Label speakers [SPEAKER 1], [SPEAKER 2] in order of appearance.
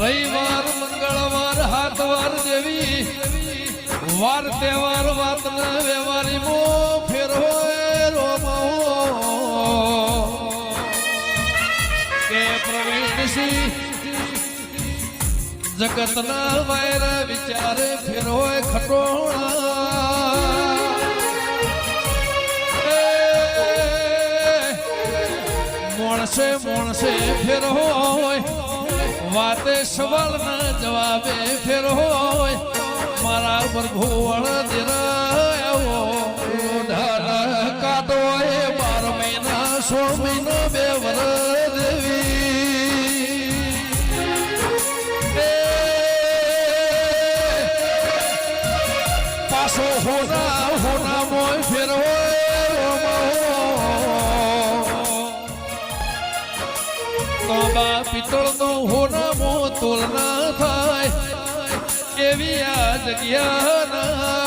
[SPEAKER 1] રવિવાર મંગળવાર હાથવાર જેવી વાર તહેવાર વાત ન વ્યવહારી મો ફેરવો કે પ્રવીણસિંહ જગતના વાયર વિચારે ફેરવો ખટોણા મોણસે મોણસે ફેર હોય વાતે સવાલ ના જવાબે ફેર હોય મારા પ્રભુવળ દિરાયો કાઢો એ 12 મહિના 16 મહિનો 2 વરસ દેવી પાછો હોના હોના મોય ફેર તાંબા પિત્તળનો હોનામો તોલના થાય એવી આ જગ્યા